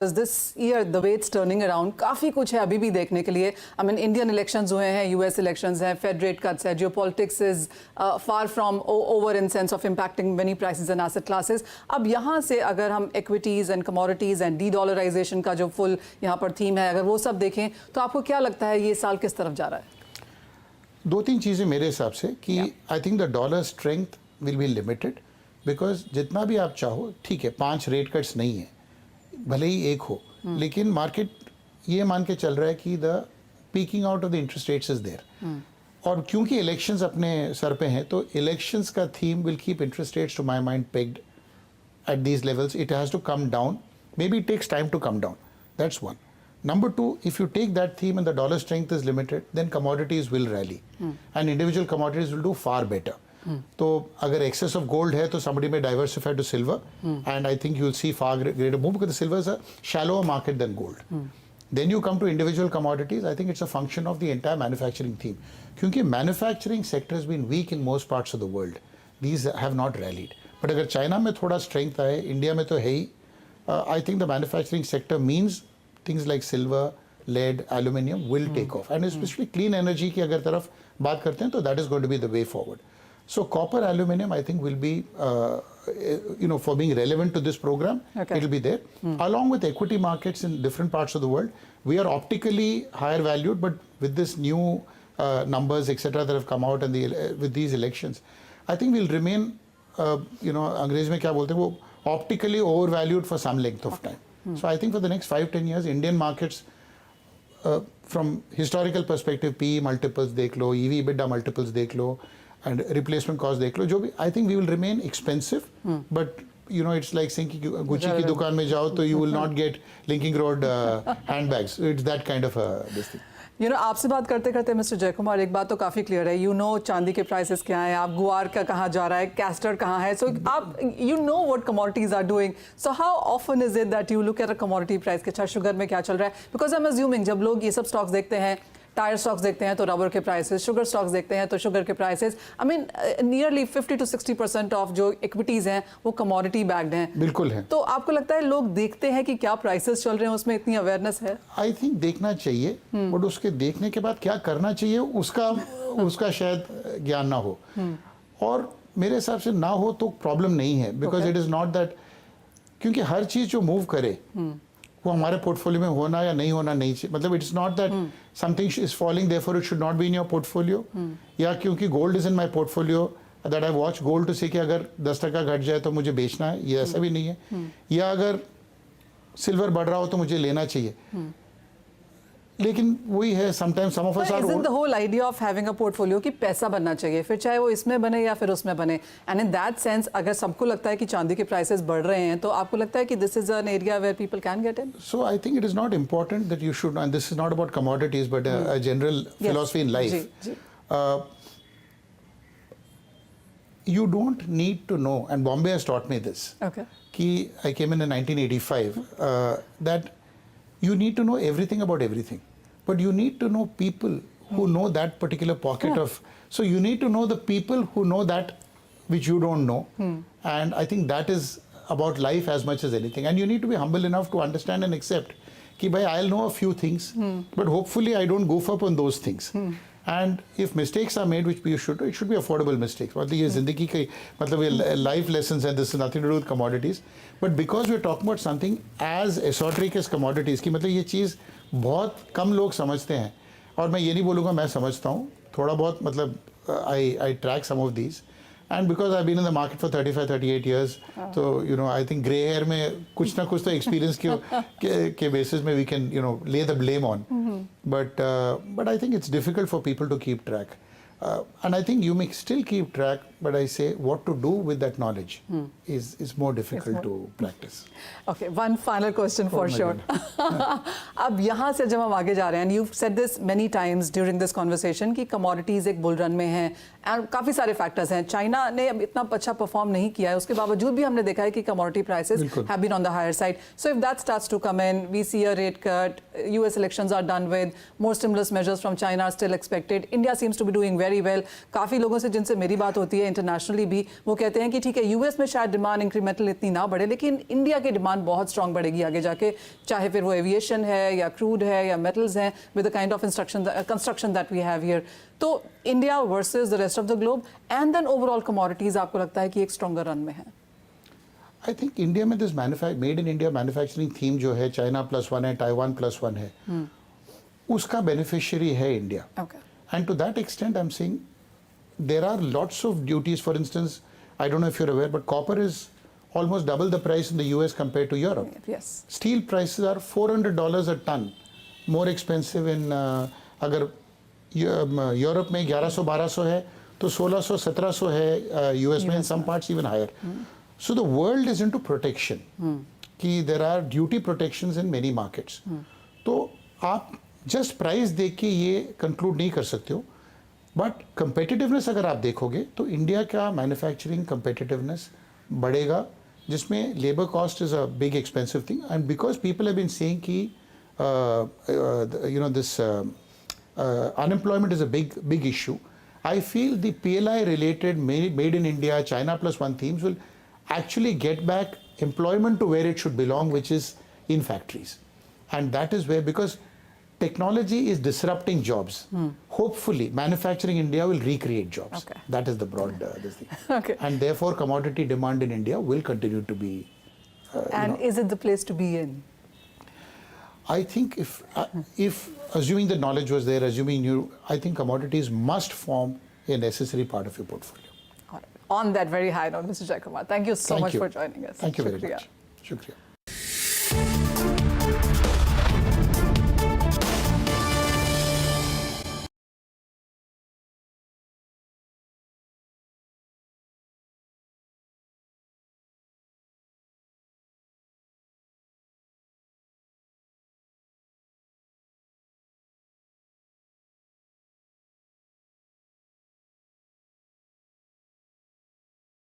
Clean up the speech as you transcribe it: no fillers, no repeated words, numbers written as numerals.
This year the way it's turning around काफ़ी कुछ है अभी भी देखने के लिए. I mean Indian elections हुए हैं, US elections हैं, Fed rate cuts है, geopolitics is far from over in sense of impacting many prices and asset classes. अब यहाँ से अगर हम equities and commodities and de-dollarization का जो full यहाँ पर theme है, अगर वो सब देखें तो आपको क्या लगता है ये साल किस तरफ जा रहा है? दो तीन चीज़ें मेरे हिसाब से कि I think the dollar strength will be limited because जितना भी आप चाहो ठीक है 5 रेट कट्स नहीं है भले ही एक हो लेकिन मार्केट ये मान के चल रहा है कि the peaking out of the interest rates is there और क्योंकि इलेक्शंस अपने सर पे हैं तो इलेक्शंस का theme will keep interest rates to my mind pegged at these levels it has to come down maybe it takes time to come down that's one. Number 2, if you take that theme and the dollar strength is limited, then commodities will rally and individual commodities will do far better. तो अगर excess of gold है तो somebody may diversify to silver and I think you will see far greater move because the silver is a shallower market than gold. Then you come to individual commodities. I think it's a function of the entire manufacturing theme. क्योंकि manufacturing sector has been weak in most parts of the world. These have not rallied. But अगर China में थोड़ा strength आए, India में तो है ही. I think the manufacturing sector means things like silver, lead, aluminium will take off and especially clean energy की अगर तरफ बात करते हैं तो that is going to be the way forward. So copper, aluminium I think will be for being relevant to this program it will be there along with equity markets in different parts of the world. We are optically higher valued but with this new numbers etc that have come out and with these elections I think we'll remain अंग्रेज में क्या बोलते हैं वो optically overvalued for some length of time. So I think for the next 5-10 years, Indian markets, from historical perspective, PE multiples देख लो, EV EBITDA multiples देख लो, and replacement cost देख लो, जो भी I think we will remain expensive, but it's like saying कि Gucci की दुकान में जाओ तो you will not get Linking Road handbags. It's that kind of this thing. आपसे बात करते करते मिस्टर जयकुमार एक बात तो काफ़ी क्लियर है चांदी के प्राइसेस क्या हैं आप गुआर का कहाँ जा रहा है कैस्टर कहाँ है सो आप what commodities are doing so how often is it that you look at a commodity price के अच्छा शुगर में क्या चल रहा है बिकॉज आई एम अज्यूमिंग जब लोग ये सब स्टॉक्स देखते हैं टायर स्टॉक्स देखते हैं तो रबर के प्राइसेस शुगर स्टॉक्स देखते हैं तो शुगर के prices I mean nearly 50 to 60% of जो इक्विटीज हैं वो कमोडिटी बैग्ड हैं बिल्कुल है. तो आपको लगता है लोग देखते हैं कि क्या प्राइसेस चल रहे हैं उसमें इतनी अवेयरनेस है? आई थिंक देखना चाहिए बट उसके देखने के बाद क्या करना चाहिए उसका शायद ज्ञान ना हो और मेरे हिसाब से ना हो तो प्रॉब्लम नहीं है because it is not that क्योंकि हर चीज जो मूव करे वो हमारे पोर्टफोलियो में होना या नहीं होना नहीं चाहिए मतलब it's not that something is falling therefore it should not be in your portfolio या क्योंकि gold is in my portfolio that I watch gold to say कि अगर 10% घट जाए तो मुझे बेचना है ये ऐसा भी नहीं है या अगर सिल्वर बढ़ रहा हो तो मुझे लेना चाहिए लेकिन वही है sometimes some of us are the whole idea of having a portfolio कि पैसा बनना चाहिए फिर चाहे वो इसमें बने या फिर उसमें बने एंड इन दैट सेंस अगर सबको लगता है कि चांदी के प्राइसेस बढ़ रहे हैं तो आपको लगता है कि this is an area where people can get in so I think it is not important that you should and this is not about commodities but a general philosophy in life you don't need to know and Bombay has taught me this ki I came in 1985 that you need to know everything about everything but you need to know people who know that particular pocket of so you need to know the people who know that which you don't know and I think that is about life as much as anything and you need to be humble enough to understand and accept ki bhai I'll know a few things but hopefully I don't goof up on those things and if mistakes are made which you should do it should be affordable mistakes मतलब ये ज़िंदगी के मतलब ये life lessons and this is nothing to do with commodities but because we're talking about something as esoteric as commodities कि मतलब ये चीज़ बहुत कम लोग समझते हैं और मैं ये नहीं बोलूँगा मैं समझता हूँ थोड़ा बहुत मतलब I track some of these and because I've been in the market for 35-38 years so I think grey hair में कुछ ना कुछ तो experience के basis में we can lay the blame on but I think it's difficult for people to keep track and I think you may still keep track but I say what to do with that knowledge is more difficult to practice. Okay, one final question for sure. अब यहाँ से जब हम आगे जा रहे हैं and you've said this many times during this conversation कि commodities एक bull run में हैं and काफ़ी सारे factors हैं चाइना ने अब इतना अच्छा परफॉर्म नहीं किया है उसके बावजूद भी हमने देखा है कि commodity prices have been on the higher side so if that starts to come in we see a rate cut US elections are done with more stimulus measures from China are still expected India seems to be doing very well काफ़ी लोगों से जिनसे मेरी बात होती है internationally भी, वो कहते हैं कि ठीक है यूएस में शायद डिमांड इंक्रीमेंटल इतनी ना बढ़े, लेकिन इंडिया की डिमांड बहुत स्ट्रांग बढ़ेगी आगे जाके, चाहे फिर वो एविएशन है या क्रूड है या मेटल्स हैं, with the kind of construction that we have here. तो India versus the rest of the globe and then overall commodities, आपको लगता है कि एक स्ट्रॉन्गर रन में है? आई थिंक इंडिया में this made in India manufacturing theme जो है, चाइना +1 है, ताइवान +1 है, उसका बेनिफिशियरी है India. And to that extent I am saying there are lots of duties. For instance, I don't know if you're aware, but copper is almost double the price in the US compared to Europe. Yes. Steel prices are $400 a ton more expensive in अगर Europe में 1100-1200 है तो 1600-1700 है US में, in some parts even higher. So the world is into protection. कि there are duty protections in many markets. तो आप just price देख के ये conclude नहीं कर सकते हो. बट कंपेटिटिवनेस अगर आप देखोगे तो इंडिया का मैन्युफैक्चरिंग कंपेटिटिवनेस बढ़ेगा, जिसमें labour cost is a big expensive thing. And because people have been saying कि this unemployment is a big issue, I feel the PLI related made in India China +1 themes will actually get back employment to where it should belong, which is in factories. And that is where, because technology is disrupting jobs. Hopefully, manufacturing India will recreate jobs. Okay. That is the broad this thing. Okay. And therefore, commodity demand in India will continue to be. And is it the place to be in? I think if assuming the knowledge was there, I think commodities must form a necessary part of your portfolio. All right. On that very high note, Mr. Jaikumar, thank you so much for joining us. Thank you very Shukriya. much. Shukriya.